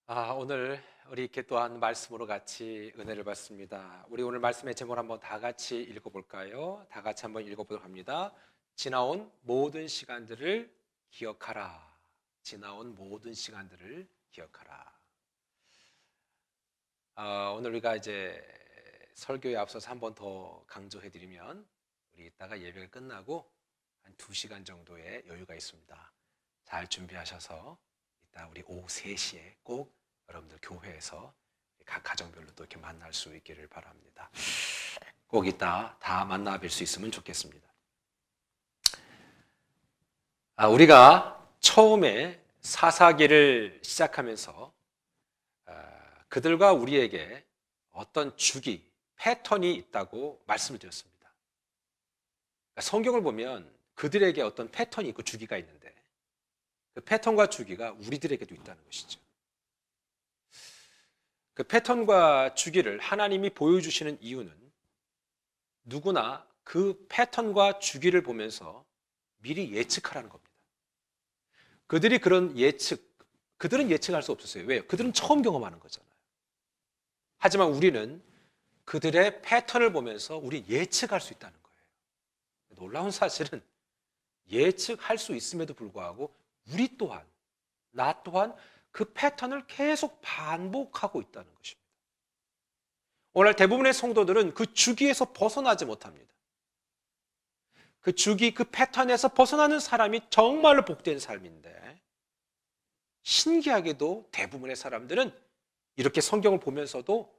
오늘 우리 이렇게 또한 말씀으로 같이 은혜를 받습니다. 우리 오늘 말씀의 제목을 한번 다 같이 읽어볼까요? 다 같이 한번 읽어보도록 합니다. 지나온 모든 시간들을 기억하라. 지나온 모든 시간들을 기억하라. 오늘 우리가 이제 설교에 앞서서 한번 더 강조해드리면 우리 이따가 예배가 끝나고 한 2시간 정도의 여유가 있습니다. 잘 준비하셔서 이따 우리 오후 3시에 꼭 여러분들 교회에서 각 가정별로 또 이렇게 만날 수 있기를 바랍니다. 꼭 이따 다 만나 뵐 수 있으면 좋겠습니다. 우리가 처음에 사사기를 시작하면서 그들과 우리에게 어떤 주기, 패턴이 있다고 말씀을 드렸습니다. 성경을 보면 그들에게 어떤 패턴이 있고 주기가 있는데 그 패턴과 주기가 우리들에게도 있다는 것이죠. 그 패턴과 주기를 하나님이 보여주시는 이유는 누구나 그 패턴과 주기를 보면서 미리 예측하라는 겁니다. 그들은 예측할 수 없었어요. 왜요? 그들은 처음 경험하는 거잖아요. 하지만 우리는 그들의 패턴을 보면서 우리 예측할 수 있다는 거예요. 놀라운 사실은 예측할 수 있음에도 불구하고 나 또한 그 패턴을 계속 반복하고 있다는 것입니다. 오늘 대부분의 성도들은 그 주기에서 벗어나지 못합니다. 그 주기, 그 패턴에서 벗어나는 사람이 정말로 복된 삶인데 신기하게도 대부분의 사람들은 이렇게 성경을 보면서도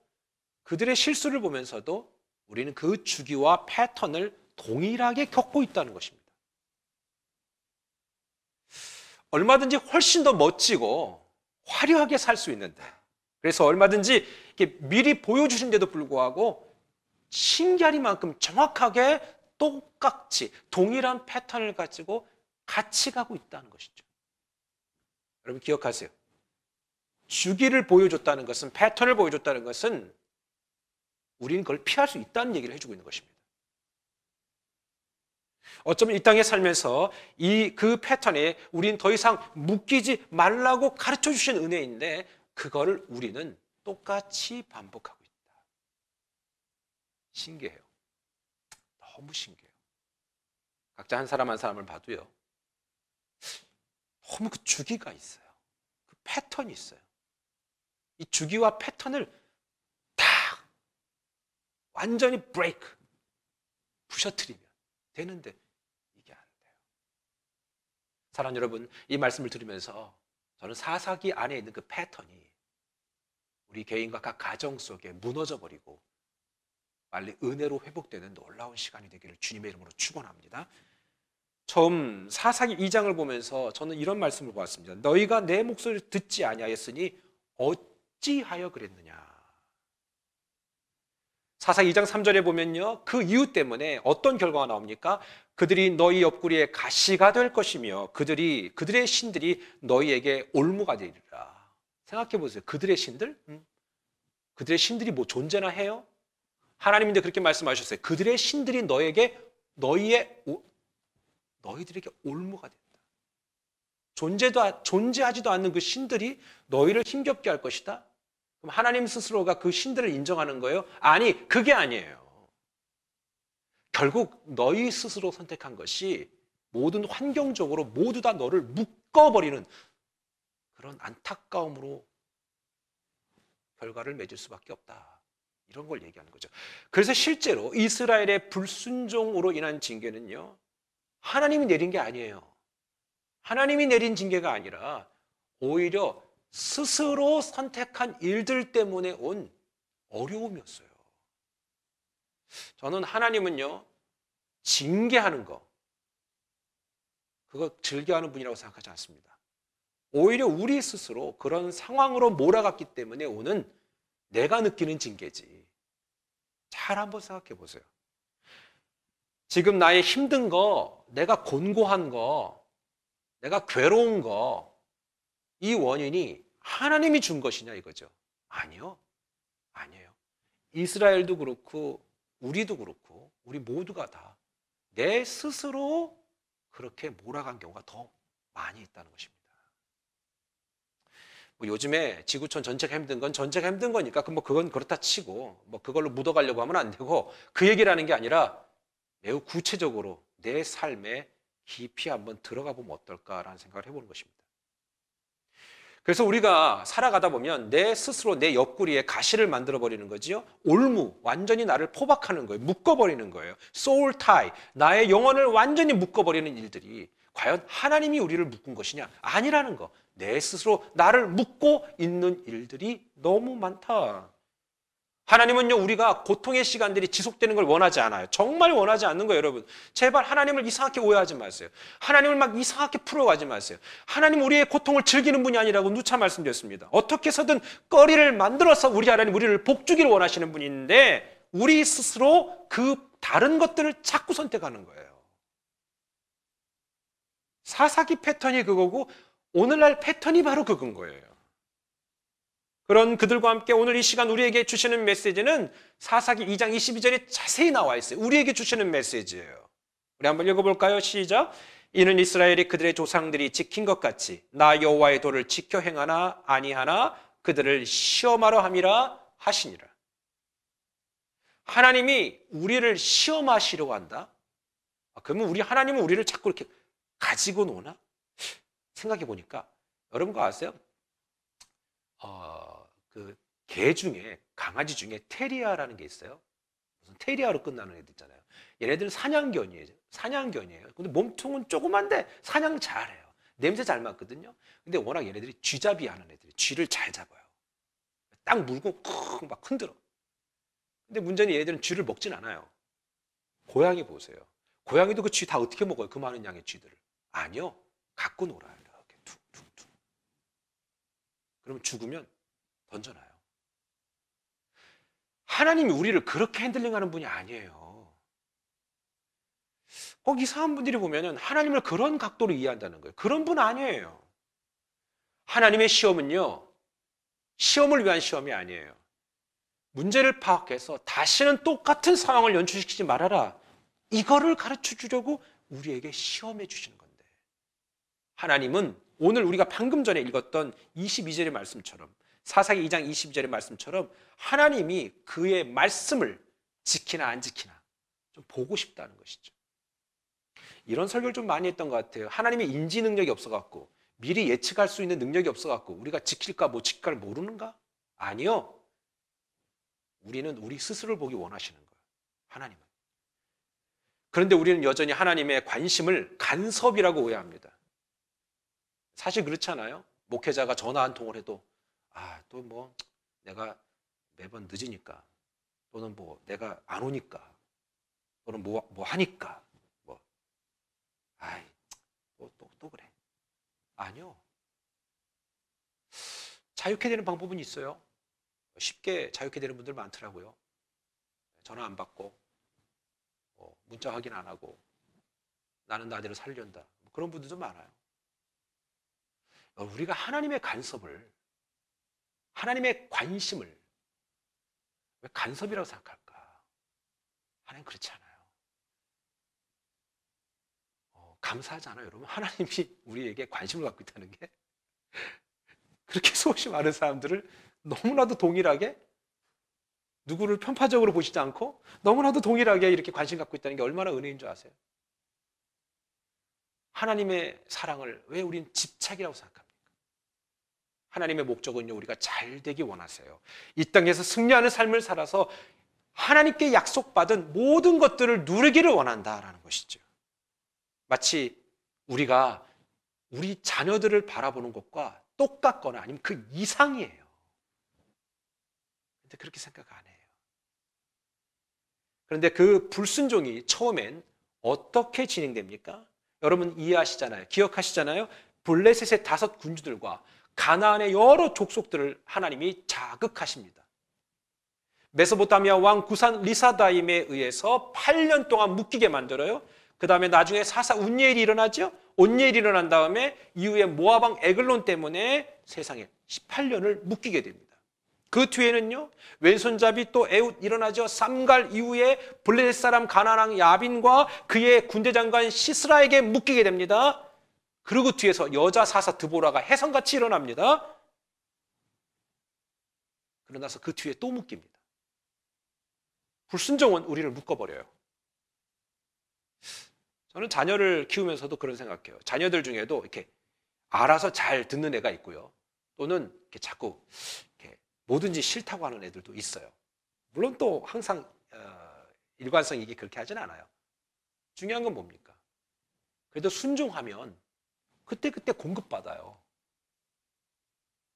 그들의 실수를 보면서도 우리는 그 주기와 패턴을 동일하게 겪고 있다는 것입니다. 얼마든지 훨씬 더 멋지고 화려하게 살 수 있는데 그래서 얼마든지 이렇게 미리 보여주신데도 불구하고 신기하리만큼 정확하게 똑같이 동일한 패턴을 가지고 같이 가고 있다는 것이죠. 여러분 기억하세요. 주기를 보여줬다는 것은 패턴을 보여줬다는 것은 우리는 그걸 피할 수 있다는 얘기를 해주고 있는 것입니다. 어쩌면 이 땅에 살면서 그 패턴에 우리는 더 이상 묶이지 말라고 가르쳐 주신 은혜인데 그거를 우리는 똑같이 반복하고 있다. 신기해요. 너무 신기해요. 각자 한 사람 한 사람을 봐도요. 너무 그 주기가 있어요. 그 패턴이 있어요. 이 주기와 패턴을 다 완전히 브레이크, 부셔뜨리면 되는데 이게 안 돼요. 사랑하는 여러분, 이 말씀을 들으면서 저는 사사기 안에 있는 그 패턴이 우리 개인과 각 가정 속에 무너져 버리고 빨리 은혜로 회복되는 놀라운 시간이 되기를 주님의 이름으로 축원합니다. 처음 사사기 2장을 보면서 저는 이런 말씀을 보았습니다. 너희가 내 목소리를 듣지 아니하였으니 어찌하여 그랬느냐. 사사기 2장 3절에 보면요. 그 이유 때문에 어떤 결과가 나옵니까? 그들이 너희 옆구리에 가시가 될 것이며 그들의 신들이 너희에게 올무가 되리라. 생각해 보세요. 그들의 신들? 그들의 신들이 뭐 존재나 해요? 하나님인데 그렇게 말씀하셨어요. 그들의 신들이 너희들에게 올무가 된다. 존재하지도 않는 그 신들이 너희를 힘겹게 할 것이다. 그럼 하나님 스스로가 그 신들을 인정하는 거예요? 아니, 그게 아니에요. 결국 너희 스스로 선택한 것이 모든 환경적으로 모두 다 너를 묶어버리는 그런 안타까움으로 결과를 맺을 수밖에 없다. 이런 걸 얘기하는 거죠. 그래서 실제로 이스라엘의 불순종으로 인한 징계는요. 하나님이 내린 게 아니에요. 하나님이 내린 징계가 아니라 오히려 스스로 선택한 일들 때문에 온 어려움이었어요. 저는 하나님은요, 징계하는 거, 그거 즐겨하는 분이라고 생각하지 않습니다. 오히려 우리 스스로 그런 상황으로 몰아갔기 때문에 오는 내가 느끼는 징계지. 잘 한번 생각해 보세요. 지금 나의 힘든 거, 내가 곤고한 거, 내가 괴로운 거, 이 원인이 하나님이 준 것이냐 이거죠. 아니요. 아니에요. 이스라엘도 그렇고 우리도 그렇고 우리 모두가 다 내 스스로 그렇게 몰아간 경우가 더 많이 있다는 것입니다. 뭐 요즘에 지구촌 전체가 힘든 건 전체가 힘든 거니까 뭐 그건 그렇다 치고 뭐 그걸로 묻어가려고 하면 안 되고 그 얘기라는 게 아니라 매우 구체적으로 내 삶에 깊이 한번 들어가 보면 어떨까라는 생각을 해보는 것입니다. 그래서 우리가 살아가다 보면 내 스스로 내 옆구리에 가시를 만들어 버리는 거지요. 올무, 완전히 나를 포박하는 거예요. 묶어버리는 거예요. 소울 타이, 나의 영혼을 완전히 묶어버리는 일들이 과연 하나님이 우리를 묶은 것이냐? 아니라는 거. 내 스스로 나를 묶고 있는 일들이 너무 많다. 하나님은요, 우리가 고통의 시간들이 지속되는 걸 원하지 않아요. 정말 원하지 않는 거예요, 여러분. 제발 하나님을 이상하게 오해하지 마세요. 하나님을 막 이상하게 풀어가지 마세요. 하나님 우리의 고통을 즐기는 분이 아니라고 누차 말씀드렸습니다. 어떻게 해서든 거리를 만들어서 우리 하나님 우리를 복주기를 원하시는 분인데 우리 스스로 그 다른 것들을 자꾸 선택하는 거예요. 사사기 패턴이 그거고 오늘날 패턴이 바로 그건 거예요. 그런 그들과 함께 오늘 이 시간 우리에게 주시는 메시지는 사사기 2장 22절에 자세히 나와 있어요. 우리에게 주시는 메시지예요. 우리 한번 읽어볼까요? 시작. 이는 이스라엘이 그들의 조상들이 지킨 것 같이 나 여호와의 도를 지켜 행하나 아니하나 그들을 시험하려 함이라 하시니라. 하나님이 우리를 시험하시려고 한다? 그러면 하나님은 우리를 자꾸 이렇게 가지고 노나? 생각해 보니까 여러분 거 아세요? 그 개 중에 강아지 중에 테리아라는 게 있어요. 무슨 테리아로 끝나는 애들 있잖아요. 얘네들은 사냥견이에요. 근데 몸통은 조그만데 사냥 잘해요. 냄새 잘 맡거든요. 근데 워낙 얘네들이 쥐잡이 하는 애들이 쥐를 잘 잡아요. 딱 물고 쿵 막 흔들어. 근데 문제는 얘네들은 쥐를 먹진 않아요. 고양이 보세요. 고양이도 그 쥐 다 어떻게 먹어요? 그 많은 양의 쥐들을. 아니요. 갖고 놀아요. 이렇게 툭툭툭. 그러면 죽으면 던져놔요. 하나님이 우리를 그렇게 핸들링하는 분이 아니에요. 꼭 이상한 분들이 보면은 하나님을 그런 각도로 이해한다는 거예요. 그런 분 아니에요. 하나님의 시험은요, 시험을 위한 시험이 아니에요. 문제를 파악해서 다시는 똑같은 상황을 연출시키지 말아라. 이거를 가르쳐 주려고 우리에게 시험해 주시는 건데. 하나님은 오늘 우리가 방금 전에 읽었던 22절의 말씀처럼 사사기 2장 22절의 말씀처럼 하나님이 그의 말씀을 지키나 안 지키나 좀 보고 싶다는 것이죠. 이런 설교를 좀 많이 했던 것 같아요. 하나님의 인지 능력이 없어갖고 미리 예측할 수 있는 능력이 없어갖고 우리가 지킬까 못 지킬까를 모르는가? 아니요. 우리는 우리 스스로를 보기 원하시는 거예요. 하나님은. 그런데 우리는 여전히 하나님의 관심을 간섭이라고 오해합니다. 사실 그렇지 않아요? 목회자가 전화 한 통을 해도 또 뭐 내가 매번 늦으니까 또는 뭐 내가 안 오니까 또는 뭐 하니까 또 그래. 아니요. 자유케 되는 방법은 있어요. 쉽게 자유케 되는 분들 많더라고요. 전화 안 받고 문자 확인 안 하고 나는 나대로 살련다. 그런 분들도 많아요. 우리가 하나님의 간섭을, 하나님의 관심을 왜 간섭이라고 생각할까? 하나님 그렇지 않아요. 감사하지 않아요, 여러분? 하나님이 우리에게 관심을 갖고 있다는 게 그렇게 수없이 많은 사람들을 너무나도 동일하게 누구를 편파적으로 보시지 않고 너무나도 동일하게 이렇게 관심 갖고 있다는 게 얼마나 은혜인 줄 아세요? 하나님의 사랑을 왜 우린 집착이라고 생각합니까? 하나님의 목적은요, 우리가 잘 되기 원하세요. 이 땅에서 승리하는 삶을 살아서 하나님께 약속받은 모든 것들을 누리기를 원한다라는 것이죠. 마치 우리가 우리 자녀들을 바라보는 것과 똑같거나 아니면 그 이상이에요. 근데 그렇게 생각 안 해요. 그런데 그 불순종이 처음엔 어떻게 진행됩니까? 여러분 이해하시잖아요. 기억하시잖아요. 블레셋의 5 군주들과 가나안의 여러 족속들을 하나님이 자극하십니다. 메소포타미아 왕 구산 리사다임에 의해서 8년 동안 묶이게 만들어요. 그 다음에 나중에 사사 운니엘이 일어나죠. 온니엘이 일어난 다음에 이후에 모압왕 에글론 때문에 세상에 18년을 묶이게 됩니다. 그 뒤에는요, 왼손잡이 또 에훗 일어나죠. 삼갈 이후에 블레셋 사람 가나안 야빈과 그의 군대장관 시스라에게 묶이게 됩니다. 그리고 뒤에서 여자 사사 드보라가 혜성같이 일어납니다. 그러나서 그 뒤에 또 묶입니다. 불순종은 우리를 묶어버려요. 저는 자녀를 키우면서도 그런 생각해요. 자녀들 중에도 이렇게 알아서 잘 듣는 애가 있고요. 또는 이렇게 자꾸 이렇게 뭐든지 싫다고 하는 애들도 있어요. 물론 또 항상 일관성 있게 그렇게 하진 않아요. 중요한 건 뭡니까? 그래도 순종하면 그때그때 공급받아요.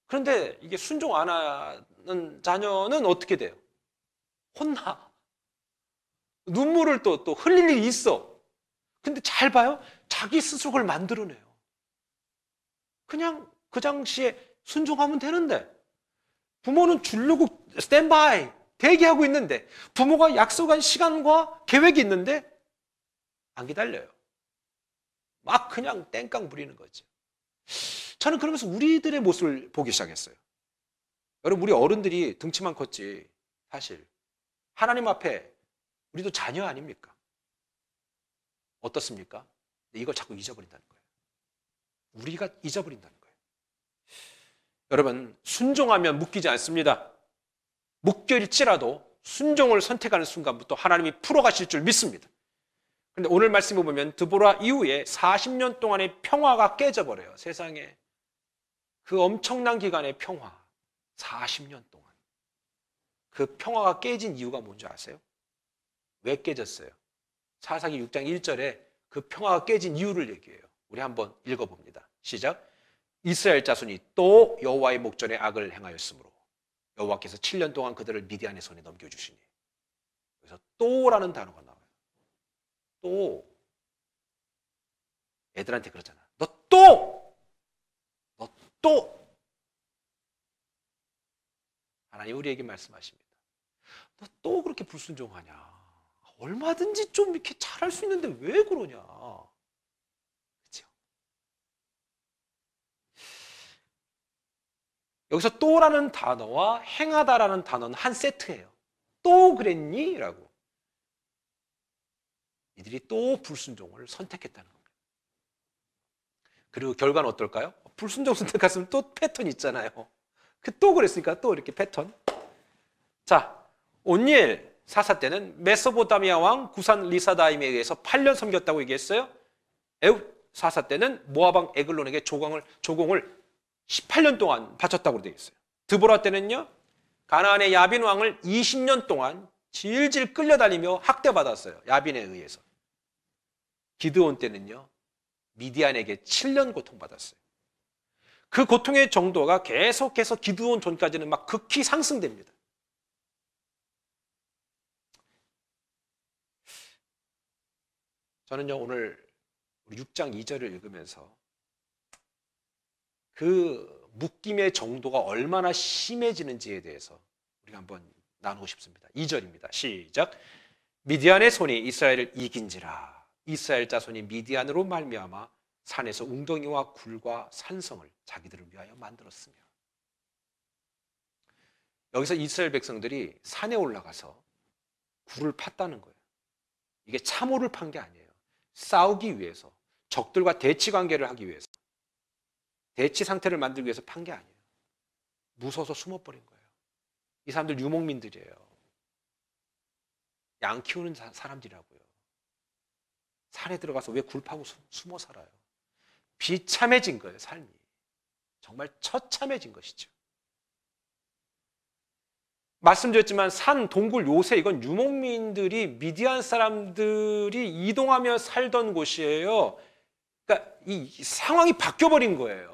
그런데 이게 순종 안 하는 자녀는 어떻게 돼요? 혼나. 눈물을 또 흘릴 일이 있어. 근데 잘 봐요. 자기 스스로 그걸 만들어내요. 그냥 그 당시에 순종하면 되는데 부모는 주려고 스탠바이 대기하고 있는데 부모가 약속한 시간과 계획이 있는데 안 기다려요. 막 그냥 땡깡 부리는 거죠. 저는 그러면서 우리들의 모습을 보기 시작했어요. 여러분, 우리 어른들이 등치만 컸지 사실 하나님 앞에 우리도 자녀 아닙니까? 어떻습니까? 이걸 자꾸 잊어버린다는 거예요. 우리가 잊어버린다는 거예요. 여러분, 순종하면 묶이지 않습니다. 묶여일지라도 순종을 선택하는 순간부터 하나님이 풀어가실 줄 믿습니다. 그런데 오늘 말씀을 보면 드보라 이후에 40년 동안의 평화가 깨져버려요. 세상에. 그 엄청난 기간의 평화, 40년 동안. 그 평화가 깨진 이유가 뭔지 아세요? 왜 깨졌어요? 사사기 6장 1절에 그 평화가 깨진 이유를 얘기해요. 우리 한번 읽어봅니다. 시작. 이스라엘 자손이 또 여호와의 목전에 악을 행하였으므로 여호와께서 7년 동안 그들을 미디안의 손에 넘겨주시니. 그래서 또라는 단어가 나와요. 또. 애들한테 그러잖아. 너 또! 하나님 우리에게 말씀하십니다. 너 또 그렇게 불순종하냐? 얼마든지 좀 이렇게 잘할 수 있는데 왜 그러냐? 그렇죠? 여기서 또라는 단어와 행하다라는 단어는 한 세트예요. 또 그랬니? 라고. 이들이 또 불순종을 선택했다는 겁니다. 그리고 결과는 어떨까요? 불순종 선택했으면 또 패턴이 있잖아요. 또 그랬으니까 또 이렇게 패턴. 자, 온니엘 사사 때는 메소포타미아 왕 구산 리사다임에 의해서 8년 섬겼다고 얘기했어요. 에훗 사사 때는 모압 왕 에글론에게 조공을 18년 동안 바쳤다고 되어 있어요. 드보라 때는요, 가나안의 야빈 왕을 20년 동안 질질 끌려다니며 학대받았어요. 야빈에 의해서. 기드온 때는요, 미디안에게 7년 고통받았어요. 그 고통의 정도가 계속해서 기드온 전까지는 막 극히 상승됩니다. 저는요, 오늘 우리 6장 2절을 읽으면서 그 묶임의 정도가 얼마나 심해지는지에 대해서 우리가 한번 나누고 싶습니다. 2절입니다. 시작. 미디안의 손이 이스라엘을 이긴지라. 이스라엘 자손이 미디안으로 말미암아 산에서 웅덩이와 굴과 산성을 자기들을 위하여 만들었으며. 여기서 이스라엘 백성들이 산에 올라가서 굴을 팠다는 거예요. 이게 참호를 판 게 아니에요. 싸우기 위해서, 적들과 대치 관계를 하기 위해서, 대치 상태를 만들기 위해서 판 게 아니에요. 무서워서 숨어버린 거예요. 이 사람들 유목민들이에요. 양 키우는 사람들이라고요. 산에 들어가서 왜 굴 파고 숨어 살아요? 비참해진 거예요, 삶이. 정말 처참해진 것이죠. 말씀드렸지만 산, 동굴, 요새 이건 유목민들이 미디안 사람들이 이동하며 살던 곳이에요. 그러니까 이 상황이 바뀌어버린 거예요.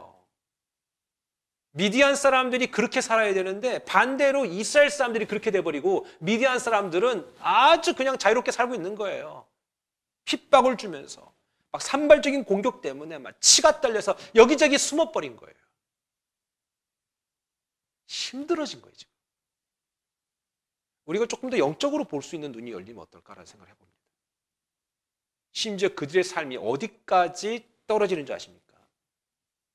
미디안 사람들이 그렇게 살아야 되는데 반대로 이스라엘 사람들이 그렇게 돼버리고 미디안 사람들은 아주 그냥 자유롭게 살고 있는 거예요. 핍박을 주면서 막 산발적인 공격 때문에 막 치가 떨려서 여기저기 숨어버린 거예요. 힘들어진 거예요, 지금. 우리가 조금 더 영적으로 볼 수 있는 눈이 열리면 어떨까라는 생각을 해봅니다. 심지어 그들의 삶이 어디까지 떨어지는 줄 아십니까?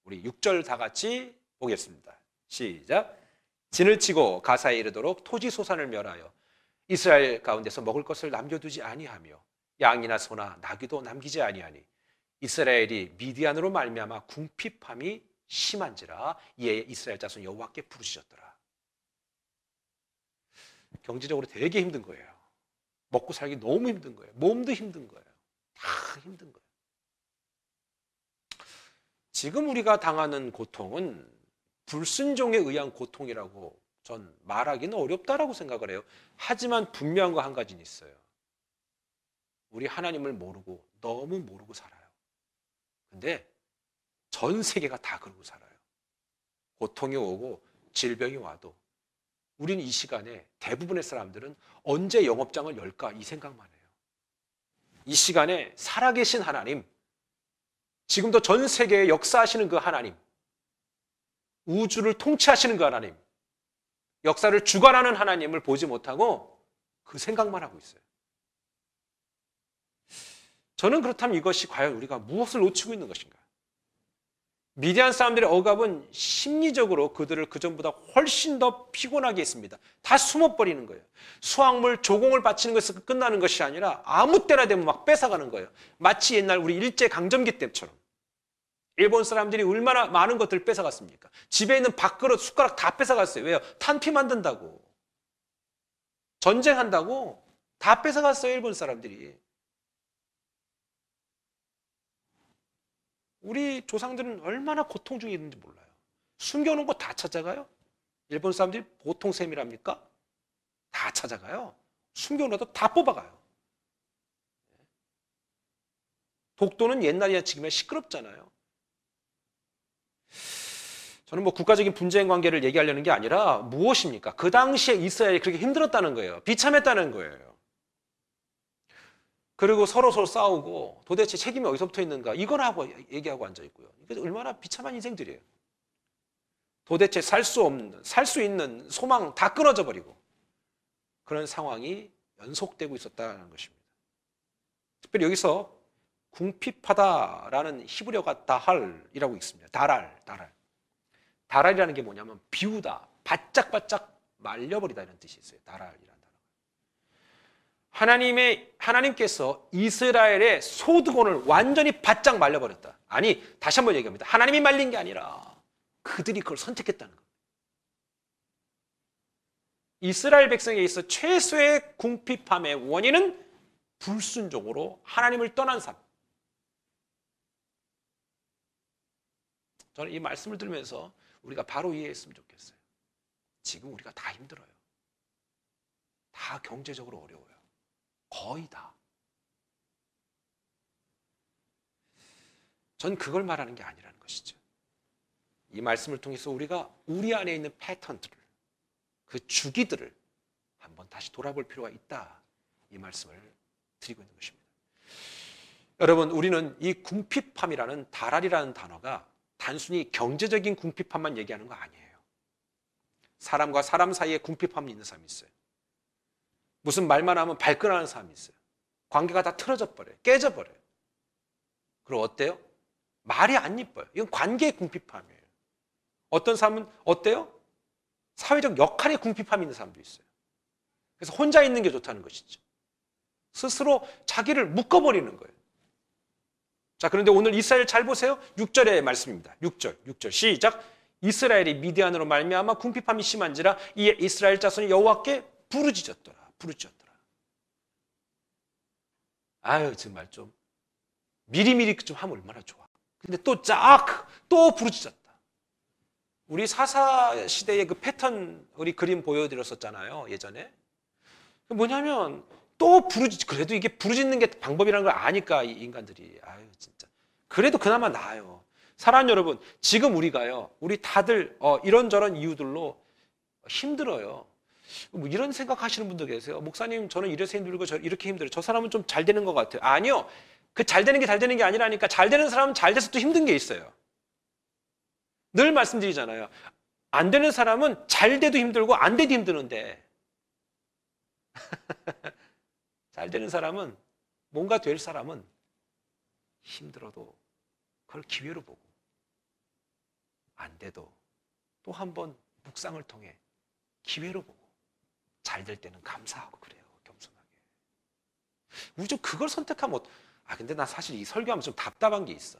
우리 6절 다 같이 보겠습니다. 시작. 진을 치고 가사에 이르도록 토지 소산을 멸하여 이스라엘 가운데서 먹을 것을 남겨두지 아니하며 양이나 소나 나귀도 남기지 아니하니 이스라엘이 미디안으로 말미암아 궁핍함이 심한지라 이에 이스라엘 자손 여호와께 부르짖었더라. 경제적으로 되게 힘든 거예요. 먹고 살기 너무 힘든 거예요. 몸도 힘든 거예요. 다 힘든 거예요. 지금 우리가 당하는 고통은 불순종에 의한 고통이라고 전 말하기는 어렵다라고 생각을 해요. 하지만 분명한 거 한 가지는 있어요. 우리 하나님을 모르고 너무 모르고 살아요. 근데 전 세계가 다 그러고 살아요. 고통이 오고 질병이 와도 우리는 이 시간에 대부분의 사람들은 언제 영업장을 열까 이 생각만 해요. 이 시간에 살아계신 하나님, 지금도 전 세계에 역사하시는 그 하나님, 우주를 통치하시는 그 하나님, 역사를 주관하는 하나님을 보지 못하고 그 생각만 하고 있어요. 저는 그렇다면 이것이 과연 우리가 무엇을 놓치고 있는 것인가? 미디안 사람들의 억압은 심리적으로 그들을 그전보다 훨씬 더 피곤하게 했습니다. 다 숨어버리는 거예요. 수확물, 조공을 바치는 것에서 끝나는 것이 아니라 아무 때나 되면 막 뺏어가는 거예요. 마치 옛날 우리 일제강점기 때처럼. 일본 사람들이 얼마나 많은 것들을 뺏어갔습니까? 집에 있는 밥그릇, 숟가락 다 뺏어갔어요. 왜요? 탄피 만든다고. 전쟁한다고 다 뺏어갔어요, 일본 사람들이. 우리 조상들은 얼마나 고통 중에 있는지 몰라요. 숨겨놓은 거 다 찾아가요. 일본 사람들이 보통 셈이랍니까? 다 찾아가요. 숨겨놓아도 다 뽑아가요. 독도는 옛날이나 지금이나 시끄럽잖아요. 저는 뭐 국가적인 분쟁 관계를 얘기하려는 게 아니라 무엇입니까? 그 당시에 이스라엘이 그렇게 힘들었다는 거예요. 비참했다는 거예요. 그리고 서로 싸우고 도대체 책임이 어디서부터 있는가 이걸 하고 얘기하고 앉아있고요. 이게 얼마나 비참한 인생들이에요. 도대체 살 수 있는 소망 다 끊어져 버리고 그런 상황이 연속되고 있었다는 것입니다. 특별히 여기서 궁핍하다라는 히브리어가 다할이라고 있습니다. 다랄이라는 게 뭐냐면 비우다, 바짝바짝 말려버리다 이런 뜻이 있어요. 다랄이라는 단어. 하나님께서 이스라엘의 소득원을 완전히 바짝 말려버렸다. 아니, 다시 한번 얘기합니다. 하나님이 말린 게 아니라 그들이 그걸 선택했다는 겁니다. 이스라엘 백성에 있어 최소의 궁핍함의 원인은 불순종으로 하나님을 떠난 삶. 저는 이 말씀을 들으면서 우리가 바로 이해했으면 좋겠어요. 지금 우리가 다 힘들어요. 다 경제적으로 어려워요. 거의 다. 전 그걸 말하는 게 아니라는 것이죠. 이 말씀을 통해서 우리가 우리 안에 있는 패턴들을, 그 주기들을 한번 다시 돌아볼 필요가 있다. 이 말씀을 드리고 있는 것입니다. 여러분, 우리는 이 궁핍함이라는 다랄이라는 단어가 단순히 경제적인 궁핍함만 얘기하는 거 아니에요. 사람과 사람 사이에 궁핍함이 있는 사람이 있어요. 무슨 말만 하면 발끈하는 사람이 있어요. 관계가 다 틀어져 버려요. 깨져 버려요. 그리고 어때요? 말이 안 이뻐요. 이건 관계의 궁핍함이에요. 어떤 사람은 어때요? 사회적 역할의 궁핍함이 있는 사람도 있어요. 그래서 혼자 있는 게 좋다는 것이죠. 스스로 자기를 묶어버리는 거예요. 자, 그런데 오늘 이스라엘 잘 보세요. 6절의 말씀입니다. 6절 시작. 이스라엘이 미디안으로 말미암아 궁핍함이 심한지라 이에 이스라엘 자손이 여호와께 부르짖었더라. 아유, 정말 좀 미리미리 좀 하면 얼마나 좋아. 근데 또 부르짖었다. 우리 사사 시대의 그 패턴 우리 그림 보여드렸었잖아요, 예전에. 뭐냐면 그래도 이게 부르짖는 게 방법이라는 걸 아니까 이 인간들이. 아유, 진짜. 그래도 그나마 나아요. 사랑하는 여러분, 지금 우리 다들 이런저런 이유들로 힘들어요. 뭐 이런 생각하시는 분도 계세요. 목사님, 저는 이래서 힘들고 이렇게 힘들어요. 저 사람은 좀 잘 되는 것 같아요. 아니요. 그 잘 되는 게 아니라니까. 잘 되는 사람은 잘 돼서 또 힘든 게 있어요. 늘 말씀드리잖아요. 안 되는 사람은 잘 돼도 힘들고 안 돼도 힘드는데 잘 되는 사람은, 뭔가 될 사람은 힘들어도 그걸 기회로 보고 안 돼도 또 한 번 묵상을 통해 기회로 보고 잘 될 때는 감사하고 그래요. 겸손하게. 우리 좀 그걸 선택하면 근데 나 사실 이 설교하면 좀 답답한 게 있어.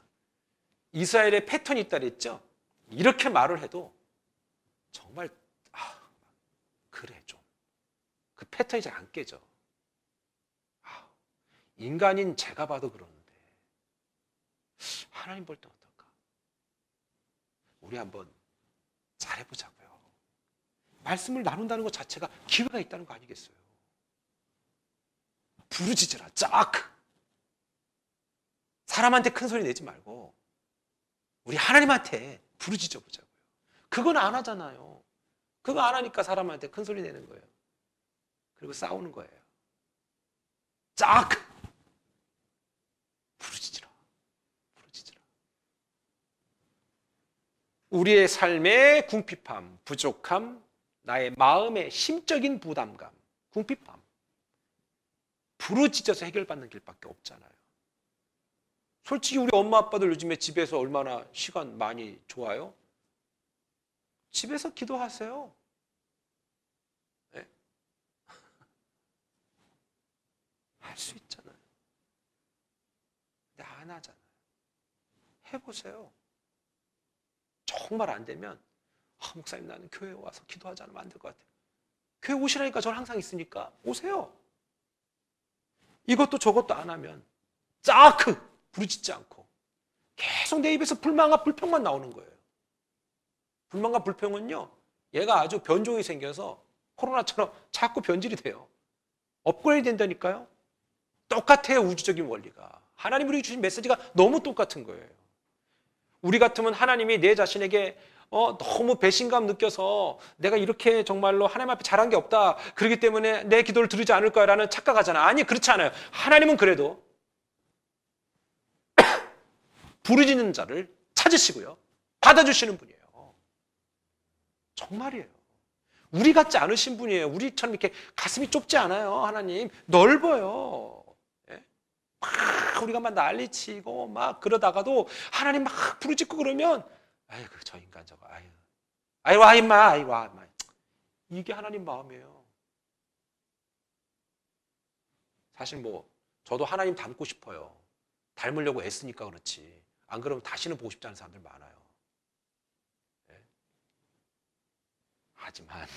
이스라엘의 패턴이 있다 그랬죠? 이렇게 말을 해도 정말 그래 좀 그 패턴이 잘 안 깨져. 인간인 제가 봐도 그러는데 하나님 볼 때 어떨까? 우리 한번 잘해보자고요. 말씀을 나눈다는 것 자체가 기회가 있다는 거 아니겠어요? 부르짖으라, 짝! 사람한테 큰 소리 내지 말고 우리 하나님한테 부르짖어 보자고요. 그건 안 하잖아요. 그거 안 하니까 사람한테 큰 소리 내는 거예요. 그리고 싸우는 거예요. 짝! 부르짖으라. 부르짖으라. 우리의 삶의 궁핍함, 부족함, 나의 마음의 심적인 부담감, 궁핍함. 부르짖어서 해결받는 길밖에 없잖아요. 솔직히 우리 엄마 아빠들 요즘에 집에서 얼마나 시간 많이 좋아요? 집에서 기도하세요. 네? 할 수 있잖아요. 근데 안 하잖아요. 해보세요. 정말 안 되면 목사님 나는 교회에 와서 기도하지 않으면 안 될 것 같아요. 교회 오시라니까 저는 항상 있으니까 오세요. 이것도 저것도 안 하면 짝! 부르짖지 않고 계속 내 입에서 불만과 불평만 나오는 거예요. 불만과 불평은요, 얘가 아주 변종이 생겨서 코로나처럼 자꾸 변질이 돼요. 업그레이드 된다니까요. 똑같아요, 우주적인 원리가. 하나님 우리에게 주신 메시지가 너무 똑같은 거예요. 우리 같으면 하나님이 내 자신에게 너무 배신감 느껴서 내가 이렇게 정말로 하나님 앞에 잘한 게 없다, 그렇기 때문에 내 기도를 들으지 않을 거야라는 착각하잖아. 아니, 그렇지 않아요. 하나님은 그래도 부르짖는 자를 찾으시고요, 받아주시는 분이에요. 정말이에요. 우리 같지 않으신 분이에요. 우리처럼 이렇게 가슴이 좁지 않아요. 하나님 넓어요. 예? 막 우리가 막 난리치고 막 그러다가도 하나님 막 부르짖고 그러면 아유, 저 인간 저거, 아유 와 임마, 아유 와 임마. 이게 하나님 마음이에요. 사실 뭐 저도 하나님 닮고 싶어요. 닮으려고 애쓰니까 그렇지. 안 그러면 다시는 보고 싶지 않은 사람들 많아요. 네? 하지만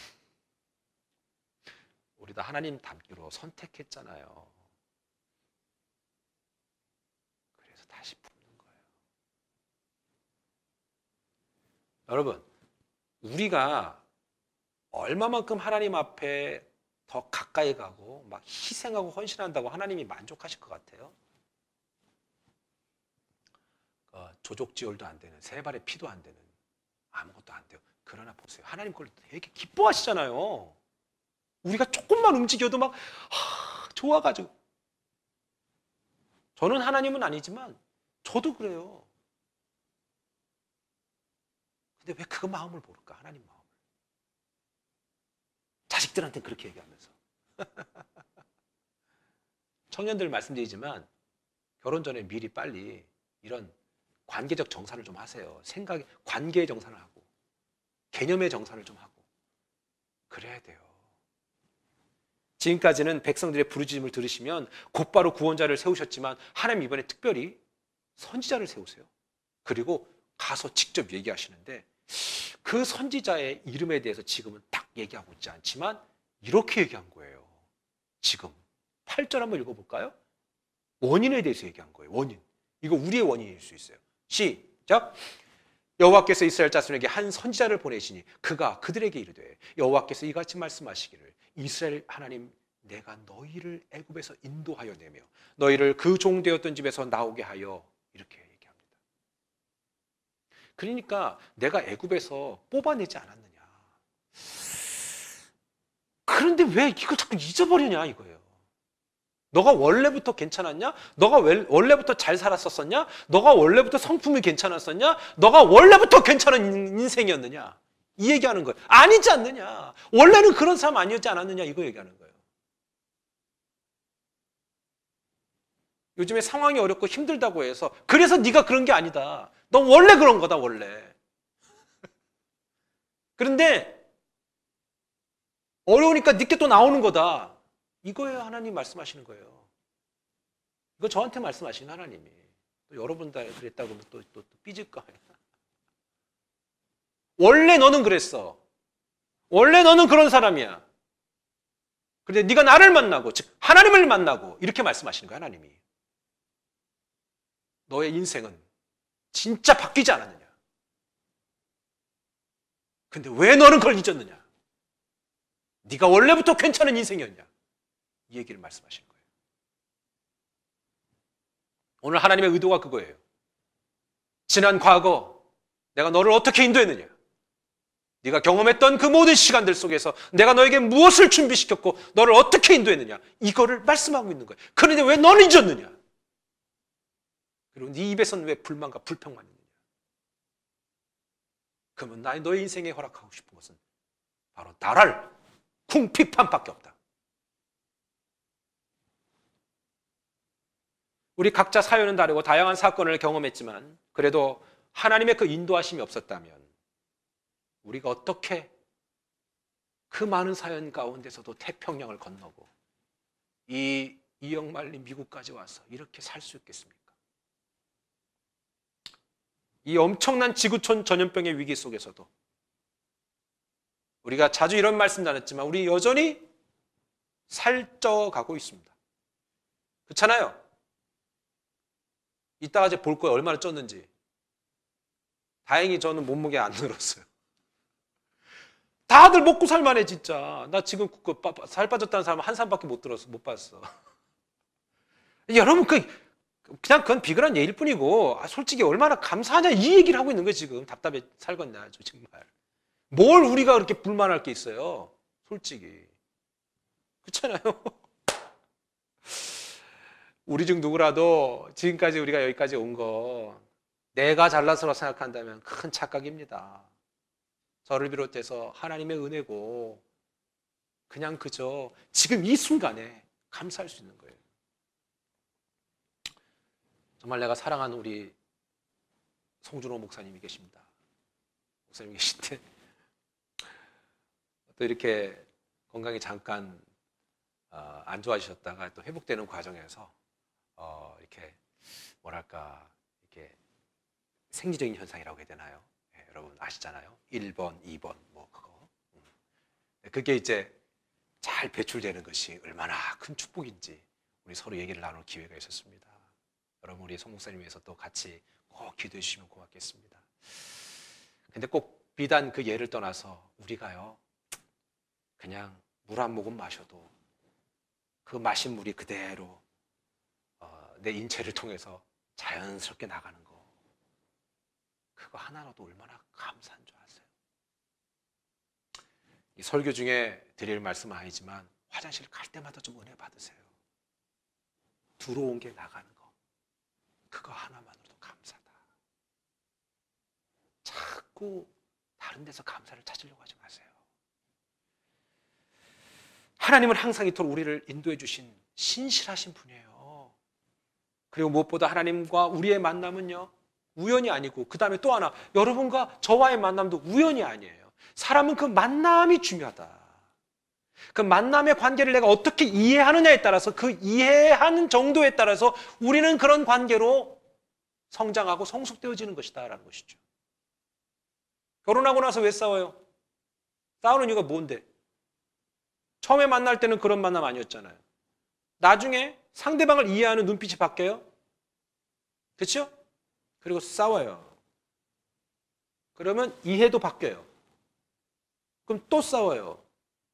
우리 다 하나님 닮기로 선택했잖아요. 그래서 다시 붓는 거예요. 여러분, 우리가 얼마만큼 하나님 앞에 더 가까이 가고 막 희생하고 헌신한다고 하나님이 만족하실 것 같아요? 조족지혈도 안 되는, 세 발의 피도 안 되는, 아무것도 안 돼요. 그러나 보세요, 하나님 그걸 되게 기뻐하시잖아요. 우리가 조금만 움직여도 막 좋아가지고. 저는 하나님은 아니지만 저도 그래요. 근데 왜 그 마음을 모를까? 하나님 마음을. 자식들한테는 그렇게 얘기하면서. 청년들 말씀드리지만 결혼 전에 미리 빨리 이런 관계적 정산을 좀 하세요. 관계의 정산을 하고 개념의 정산을 좀 하고 그래야 돼요. 지금까지는 백성들의 부르짖음을 들으시면 곧바로 구원자를 세우셨지만 하나님 이번에 특별히 선지자를 세우세요. 그리고 가서 직접 얘기하시는데 그 선지자의 이름에 대해서 지금은 딱 얘기하고 있지 않지만 이렇게 얘기한 거예요. 지금 8절 한번 읽어볼까요? 원인에 대해서 얘기한 거예요. 원인. 이거 우리의 원인일 수 있어요. 시작. 여호와께서 이스라엘 자손에게 한 선지자를 보내시니 그가 그들에게 이르되 여호와께서 이같이 말씀하시기를 이스라엘 하나님 내가 너희를 애굽에서 인도하여 내며 너희를 그 종되었던 집에서 나오게 하여 이렇게 얘기합니다. 그러니까 내가 애굽에서 뽑아내지 않았느냐. 그런데 왜 이걸 자꾸 잊어버리냐 이거예요. 너가 원래부터 괜찮았냐? 너가 원래부터 잘 살았었냐? 너가 원래부터 성품이 괜찮았었냐? 너가 원래부터 괜찮은 인생이었느냐? 이 얘기하는 거예요. 아니지 않느냐? 원래는 그런 사람 아니었지 않았느냐? 이거 얘기하는 거예요. 요즘에 상황이 어렵고 힘들다고 해서 그래서 네가 그런 게 아니다. 너 원래 그런 거다 원래. 그런데 어려우니까 늦게 또 나오는 거다. 이거예요. 하나님 말씀하시는 거예요. 이거 저한테 말씀하시는 하나님이. 또 여러분들 그랬다고 하면 또 삐질 거예요. 원래 너는 그랬어. 원래 너는 그런 사람이야. 그런데 네가 나를 만나고, 즉 하나님을 만나고 이렇게 말씀하시는 거예요. 하나님이. 너의 인생은 진짜 바뀌지 않았느냐? 근데 왜 너는 그걸 잊었느냐? 네가 원래부터 괜찮은 인생이었냐? 이 얘기를 말씀하시는 거예요. 오늘 하나님의 의도가 그거예요. 지난 과거 내가 너를 어떻게 인도했느냐? 네가 경험했던 그 모든 시간들 속에서 내가 너에게 무엇을 준비시켰고 너를 어떻게 인도했느냐? 이거를 말씀하고 있는 거예요. 그런데 왜 너는 잊었느냐? 그리고 네 입에서는 왜 불만과 불평만 있느냐? 그러면 너의 인생에 허락하고 싶은 것은 바로 나랄 궁핍함밖에 없다. 우리 각자 사연은 다르고 다양한 사건을 경험했지만 그래도 하나님의 그 인도하심이 없었다면 우리가 어떻게 그 많은 사연 가운데서도 태평양을 건너고 이 이역만리 미국까지 와서 이렇게 살 수 있겠습니까? 이 엄청난 지구촌 전염병의 위기 속에서도 우리가 자주 이런 말씀 나눴지만 우리 여전히 살쪄가고 있습니다. 그렇잖아요? 이따가 이제 볼 거예요. 얼마나 쪘는지. 다행히 저는 몸무게 안 늘었어요. 다들 먹고 살만해 진짜. 나 지금 살 빠졌다는 사람 한 사람밖에 못 봤어. 여러분 그냥 그건 비근한 예일 뿐이고 솔직히 얼마나 감사하냐 이 얘기를 하고 있는 거예요. 지금 답답해 살겠네 아주 정말. 뭘 우리가 그렇게 불만할 게 있어요. 솔직히. 그렇잖아요. 우리 중 누구라도 지금까지 우리가 여기까지 온 거 내가 잘나서라 생각한다면 큰 착각입니다. 저를 비롯해서 하나님의 은혜고 그냥 그저 지금 이 순간에 감사할 수 있는 거예요. 정말 내가 사랑하는 우리 송준호 목사님이 계십니다. 목사님이 계신데 또 이렇게 건강이 잠깐 안 좋아지셨다가 또 회복되는 과정에서 이렇게 뭐랄까 이렇게 생리적인 현상이라고 해야 되나요? 네, 여러분 아시잖아요. 1번, 2번 뭐 그거. 그게 이제 잘 배출되는 것이 얼마나 큰 축복인지 우리 서로 얘기를 나눌 기회가 있었습니다. 여러분 우리 송 목사님 위해서 또 같이 꼭 기도해 주시면 고맙겠습니다. 근데 꼭 비단 그 예를 떠나서 우리가요 그냥 물 한 모금 마셔도 그 마신 물이 그대로 내 인체를 통해서 자연스럽게 나가는 거 그거 하나라도 얼마나 감사한 줄 아세요? 이 설교 중에 드릴 말씀은 아니지만 화장실 갈 때마다 좀 은혜 받으세요. 들어온 게 나가는 거 그거 하나만으로도 감사다. 자꾸 다른 데서 감사를 찾으려고 하지 마세요. 하나님은 항상 이토록 우리를 인도해 주신 신실하신 분이에요. 그리고 무엇보다 하나님과 우리의 만남은요 우연이 아니고 그 다음에 또 하나 여러분과 저와의 만남도 우연이 아니에요. 사람은 그 만남이 중요하다. 그 만남의 관계를 내가 어떻게 이해하느냐에 따라서 그 이해하는 정도에 따라서 우리는 그런 관계로 성장하고 성숙되어지는 것이다 라는 것이죠. 결혼하고 나서 왜 싸워요? 싸우는 이유가 뭔데? 처음에 만날 때는 그런 만남 아니었잖아요. 나중에 상대방을 이해하는 눈빛이 바뀌어요. 그렇죠? 그리고 싸워요. 그러면 이해도 바뀌어요. 그럼 또 싸워요.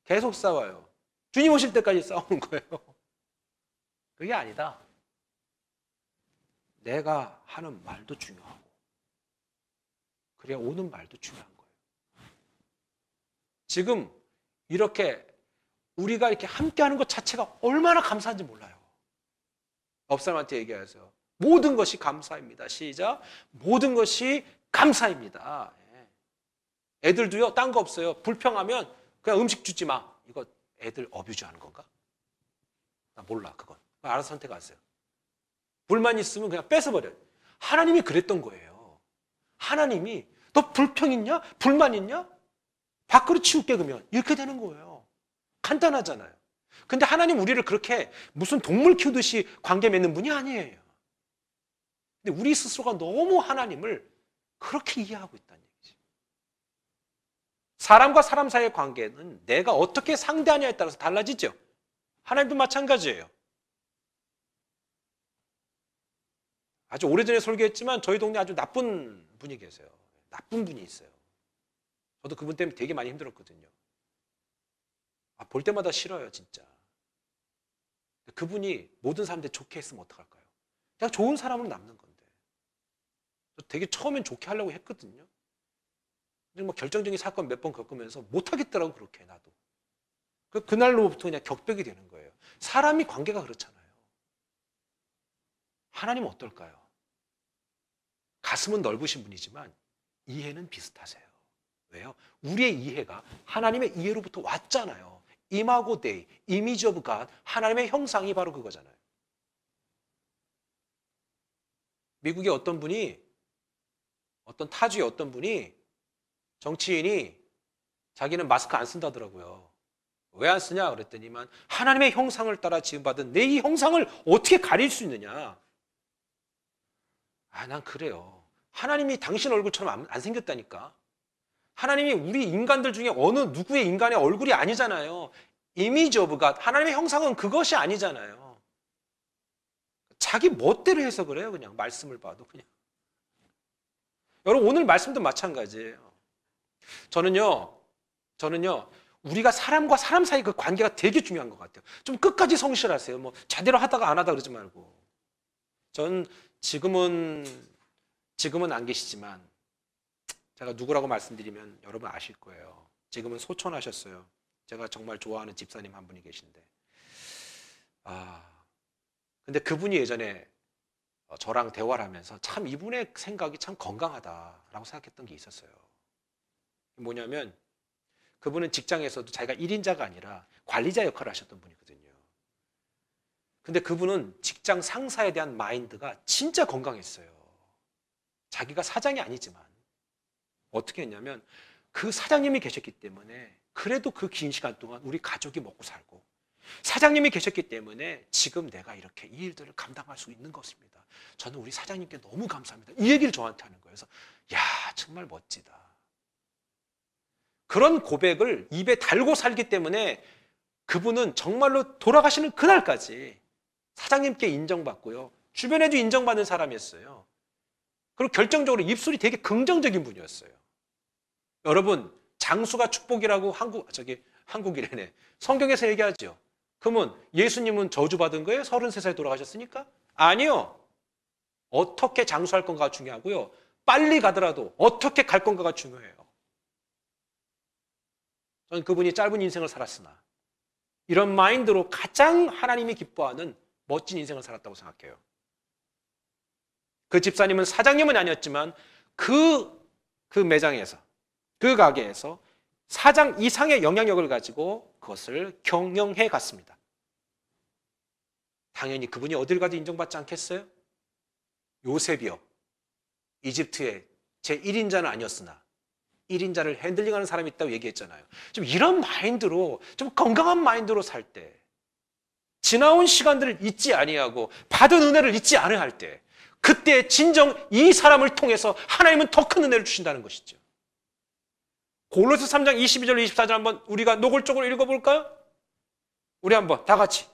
계속 싸워요. 주님 오실 때까지 싸우는 거예요. 그게 아니다. 내가 하는 말도 중요하고 그래야 오는 말도 중요한 거예요. 지금 이렇게 우리가 이렇게 함께하는 것 자체가 얼마나 감사한지 몰라요. 옆 사람한테 얘기하세요. 모든 것이 감사입니다. 시작. 모든 것이 감사입니다. 애들도요. 딴 거 없어요. 불평하면 그냥 음식 주지 마. 이거 애들 어뷰즈 하는 건가? 나 몰라 그건. 알아서 선택하세요. 불만 있으면 그냥 뺏어버려요. 하나님이 그랬던 거예요. 하나님이 너 불평 있냐? 불만 있냐? 밖으로 치울게 그러면 이렇게 되는 거예요. 간단하잖아요. 근데 하나님 우리를 그렇게 무슨 동물 키우듯이 관계 맺는 분이 아니에요. 근데 우리 스스로가 너무 하나님을 그렇게 이해하고 있다는 얘기지. 사람과 사람 사이의 관계는 내가 어떻게 상대하냐에 따라서 달라지죠. 하나님도 마찬가지예요. 아주 오래전에 설교했지만 저희 동네 아주 나쁜 분이 계세요. 나쁜 분이 있어요. 저도 그분 때문에 되게 많이 힘들었거든요. 볼 때마다 싫어요, 진짜. 그분이 모든 사람들 좋게 했으면 어떡할까요? 그냥 좋은 사람으로 남는 건데. 되게 처음엔 좋게 하려고 했거든요. 근데 뭐 결정적인 사건 몇 번 겪으면서 못하겠더라고, 그렇게 나도. 그날로부터 그냥 격벽이 되는 거예요. 사람이 관계가 그렇잖아요. 하나님은 어떨까요? 가슴은 넓으신 분이지만 이해는 비슷하세요. 왜요? 우리의 이해가 하나님의 이해로부터 왔잖아요. 이마고 데이, 이미지 오브 갓, 하나님의 형상이 바로 그거잖아요. 미국의 어떤 타주의 어떤 분이, 정치인이 자기는 마스크 안 쓴다더라고요. 왜 안 쓰냐 그랬더니만 하나님의 형상을 따라 지음받은 내 이 형상을 어떻게 가릴 수 있느냐. 난 그래요. 하나님이 당신 얼굴처럼 안 생겼다니까. 하나님이 우리 인간들 중에 어느 누구의 인간의 얼굴이 아니잖아요. 이미지 오브 갓, 하나님의 형상은 그것이 아니잖아요. 자기 멋대로 해석을 해요. 그냥 말씀을 봐도 그냥. 여러분 오늘 말씀도 마찬가지예요. 저는요 우리가 사람과 사람 사이 그 관계가 되게 중요한 것 같아요. 좀 끝까지 성실하세요. 뭐 제대로 하다가 안 하다 그러지 말고. 전 지금은 안 계시지만 제가 누구라고 말씀드리면 여러분 아실 거예요. 지금은 소천하셨어요. 제가 정말 좋아하는 집사님 한 분이 계신데, 근데 그분이 예전에 저랑 대화를 하면서 참 이분의 생각이 참 건강하다라고 생각했던 게 있었어요. 뭐냐면 그분은 직장에서도 자기가 1인자가 아니라 관리자 역할을 하셨던 분이거든요. 근데 그분은 직장 상사에 대한 마인드가 진짜 건강했어요. 자기가 사장이 아니지만 어떻게 했냐면 그 사장님이 계셨기 때문에 그래도 그 긴 시간 동안 우리 가족이 먹고 살고, 사장님이 계셨기 때문에 지금 내가 이렇게 이 일들을 감당할 수 있는 것입니다. 저는 우리 사장님께 너무 감사합니다. 이 얘기를 저한테 하는 거예요. 그래서 야, 정말 멋지다. 그런 고백을 입에 달고 살기 때문에 그분은 정말로 돌아가시는 그날까지 사장님께 인정받고요, 주변에도 인정받는 사람이었어요. 그리고 결정적으로 입술이 되게 긍정적인 분이었어요. 여러분, 장수가 축복이라고 한국이래네. 성경에서 얘기하죠. 그러면 예수님은 저주받은 거예요? 33살에 돌아가셨으니까? 아니요. 어떻게 장수할 건가가 중요하고요, 빨리 가더라도 어떻게 갈 건가가 중요해요. 저는 그분이 짧은 인생을 살았으나 이런 마인드로 가장 하나님이 기뻐하는 멋진 인생을 살았다고 생각해요. 그 집사님은 사장님은 아니었지만 그 매장에서, 그 가게에서 사장 이상의 영향력을 가지고 그것을 경영해 갔습니다. 당연히 그분이 어딜 가도 인정받지 않겠어요? 요셉이요, 이집트의 제1인자는 아니었으나 1인자를 핸들링하는 사람이 있다고 얘기했잖아요. 좀 이런 마인드로, 좀 건강한 마인드로 살 때, 지나온 시간들을 잊지 아니하고 받은 은혜를 잊지 않아야 할 때, 그때 진정 이 사람을 통해서 하나님은 더 큰 은혜를 주신다는 것이죠. 골로새 3장 22절 24절 한번 우리가 노골적으로 읽어볼까요? 우리 한번 다 같이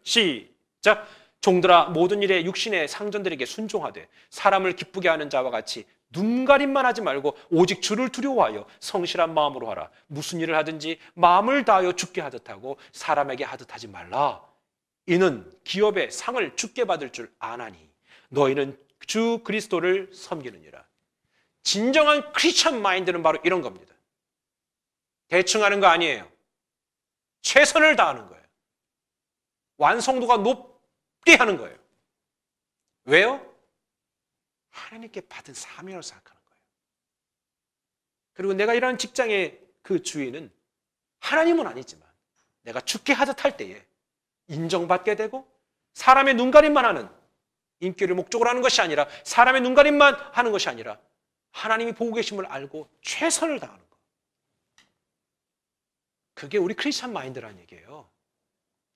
시작. 종들아, 모든 일에 육신의 상전들에게 순종하되 사람을 기쁘게 하는 자와 같이 눈가림만 하지 말고 오직 주를 두려워하여 성실한 마음으로 하라. 무슨 일을 하든지 마음을 다하여 주께 하듯 하고 사람에게 하듯 하지 말라. 이는 기업의 상을 주께 받을 줄 아나니 너희는 주 그리스도를 섬기느니라. 진정한 크리스천 마인드는 바로 이런 겁니다. 대충 하는 거 아니에요. 최선을 다하는 거예요. 완성도가 높게 하는 거예요. 왜요? 하나님께 받은 사명을 생각하는 거예요. 그리고 내가 일하는 직장의 그 주인은 하나님은 아니지만 내가 죽게 하듯 할 때에 인정받게 되고, 사람의 눈가림만 하는, 인기를 목적으로 하는 것이 아니라 사람의 눈가림만 하는 것이 아니라 하나님이 보고 계심을 알고 최선을 다하는 것. 그게 우리 크리스천 마인드라는 얘기예요.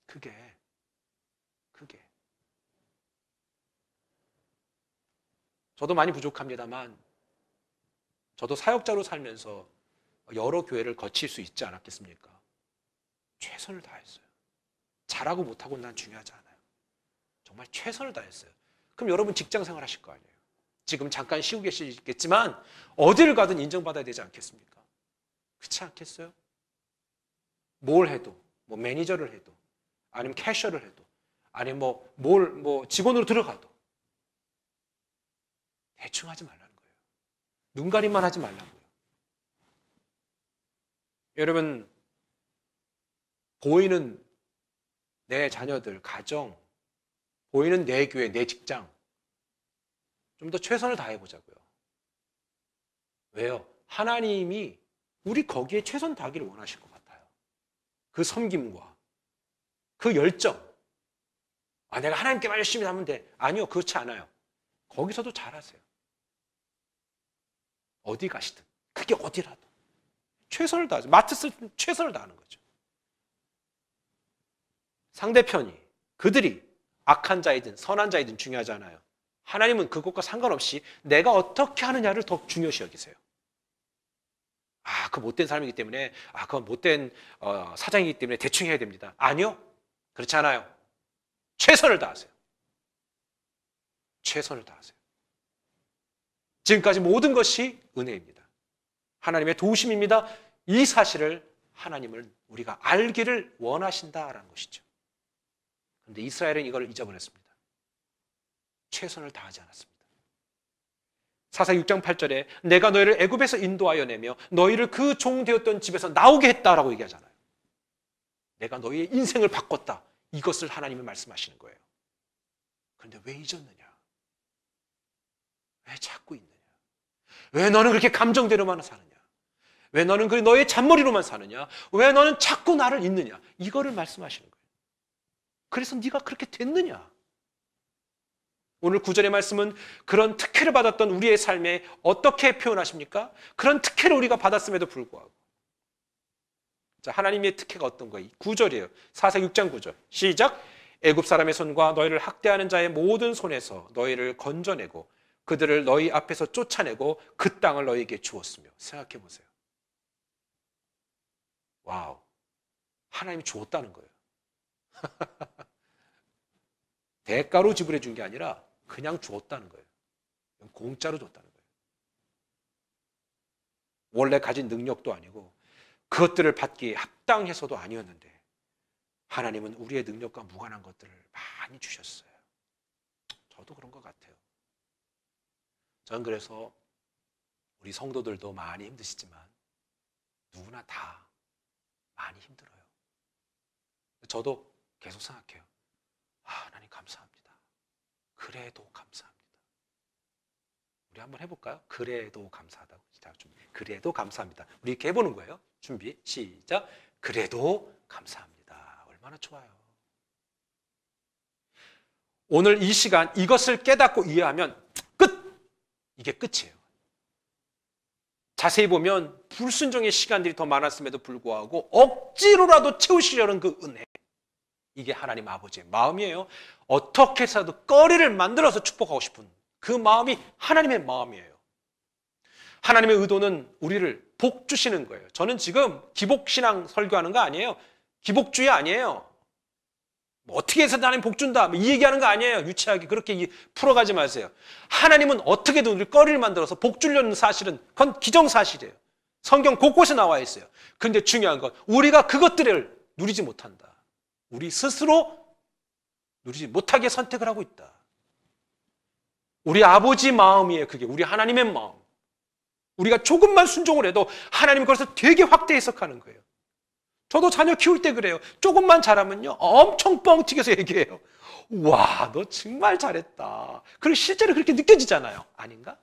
그게 저도 많이 부족합니다만 저도 사역자로 살면서 여러 교회를 거칠 수 있지 않았겠습니까? 최선을 다했어요. 잘하고 못하고 난 중요하지 않아요. 정말 최선을 다했어요. 그럼 여러분 직장 생활 하실 거 아니에요. 지금 잠깐 쉬고 계시겠지만 어디를 가든 인정받아야 되지 않겠습니까? 그렇지 않겠어요? 뭘 해도, 뭐 매니저를 해도, 아니면 캐셔를 해도, 아니면 뭐 직원으로 들어가도 대충 하지 말라는 거예요. 눈가림만 하지 말라고요. 여러분, 보이는 내 자녀들, 가정, 보이는 내 교회, 내 직장 좀 더 최선을 다해보자고요. 왜요? 하나님이 우리 거기에 최선 다하기를 원하실 것 같아요. 그 섬김과 그 열정. 내가 하나님께만 열심히 하면 돼. 아니요, 그렇지 않아요. 거기서도 잘하세요. 어디 가시든, 그게 어디라도 최선을 다하죠. 마트 쓸 때 최선을 다하는 거죠. 상대편이, 그들이 악한 자이든 선한 자이든 중요하지 않아요. 하나님은 그것과 상관없이 내가 어떻게 하느냐를 더 중요시 여기세요. 그 못된 사람이기 때문에, 그건 못된 사장이기 때문에 대충 해야 됩니다. 아니요, 그렇지 않아요. 최선을 다하세요. 최선을 다하세요. 지금까지 모든 것이 은혜입니다. 하나님의 도우심입니다. 이 사실을 하나님을 우리가 알기를 원하신다라는 것이죠. 그런데 이스라엘은 이걸 잊어버렸습니다. 최선을 다하지 않았습니다. 사사기 6장 8절에 내가 너희를 애굽에서 인도하여 내며 너희를 그 종 되었던 집에서 나오게 했다라고 얘기하잖아요. 내가 너희의 인생을 바꿨다. 이것을 하나님이 말씀하시는 거예요. 그런데 왜 잊었느냐? 왜 자꾸 있느냐? 왜 너는 그렇게 감정대로만 사느냐? 왜 너는 너의 잔머리로만 사느냐? 왜 너는 자꾸 나를 잊느냐? 이거를 말씀하시는 거예요. 그래서 네가 그렇게 됐느냐? 오늘 9절의 말씀은 그런 특혜를 받았던 우리의 삶에 어떻게 표현하십니까? 그런 특혜를 우리가 받았음에도 불구하고. 자, 하나님의 특혜가 어떤 거예요? 9절이에요. 사사기 6장 9절. 시작. 애굽 사람의 손과 너희를 학대하는 자의 모든 손에서 너희를 건져내고 그들을 너희 앞에서 쫓아내고 그 땅을 너희에게 주었으며. 생각해 보세요. 와우. 하나님이 주었다는 거예요. 대가로 지불해 준 게 아니라 그냥 주었다는 거예요. 공짜로 줬다는 거예요. 원래 가진 능력도 아니고 그것들을 받기에 합당해서도 아니었는데 하나님은 우리의 능력과 무관한 것들을 많이 주셨어요. 저도 그런 것 같아요. 전 그래서 우리 성도들도 많이 힘드시지만 누구나 다 많이 힘들어요. 저도 계속 생각해요. 하나님 감사합니다. 그래도 감사합니다. 우리 한번 해볼까요? 그래도 감사하다고. 그래도 감사합니다. 우리 이렇게 해보는 거예요. 준비 시작. 그래도 감사합니다. 얼마나 좋아요. 오늘 이 시간 이것을 깨닫고 이해하면 끝! 이게 끝이에요. 자세히 보면 불순종의 시간들이 더 많았음에도 불구하고 억지로라도 채우시려는 그 은혜, 이게 하나님 아버지의 마음이에요. 어떻게 해서도 거리를 만들어서 축복하고 싶은 그 마음이 하나님의 마음이에요. 하나님의 의도는 우리를 복 주시는 거예요. 저는 지금 기복신앙 설교하는 거 아니에요. 기복주의 아니에요. 뭐 어떻게 해서 하나님 복 준다 이 얘기하는 거 아니에요. 유치하게 그렇게 풀어가지 마세요. 하나님은 어떻게든 우리 거리를 만들어서 복 주려는 사실은 그건 기정사실이에요. 성경 곳곳에 나와 있어요. 그런데 중요한 건 우리가 그것들을 누리지 못한다. 우리 스스로 누리지 못하게 선택을 하고 있다. 우리 아버지 마음이에요. 그게 우리 하나님의 마음. 우리가 조금만 순종을 해도 하나님 그것을 되게 확대 해석하는 거예요. 저도 자녀 키울 때 그래요. 조금만 잘하면요 엄청 뻥튀겨서 얘기해요. 와, 너 정말 잘했다. 그리고 실제로 그렇게 느껴지잖아요. 아닌가?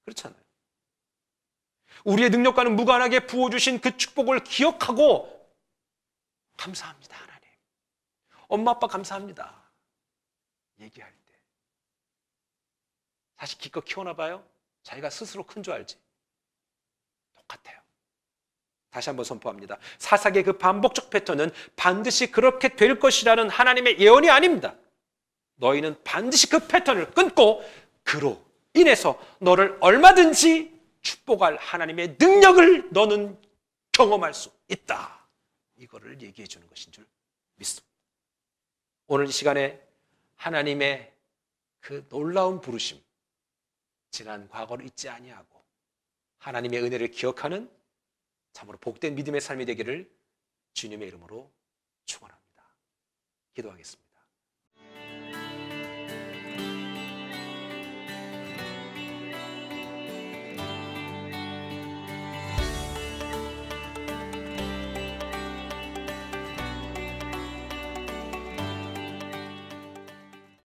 그렇잖아요. 우리의 능력과는 무관하게 부어주신 그 축복을 기억하고 감사합니다, 하나님. 엄마, 아빠 감사합니다. 얘기할 때. 사실 기껏 키워나 봐요. 자기가 스스로 큰 줄 알지. 똑같아요. 다시 한번 선포합니다. 사사기의 그 반복적 패턴은 반드시 그렇게 될 것이라는 하나님의 예언이 아닙니다. 너희는 반드시 그 패턴을 끊고 그로 인해서 너를 얼마든지 축복할 하나님의 능력을 너는 경험할 수 있다. 이거를 얘기해 주는 것인 줄 믿습니다. 오늘 이 시간에 하나님의 그 놀라운 부르심, 지난 과거를 잊지 아니하고 하나님의 은혜를 기억하는 참으로 복된 믿음의 삶이 되기를 주님의 이름으로 축원합니다. 기도하겠습니다.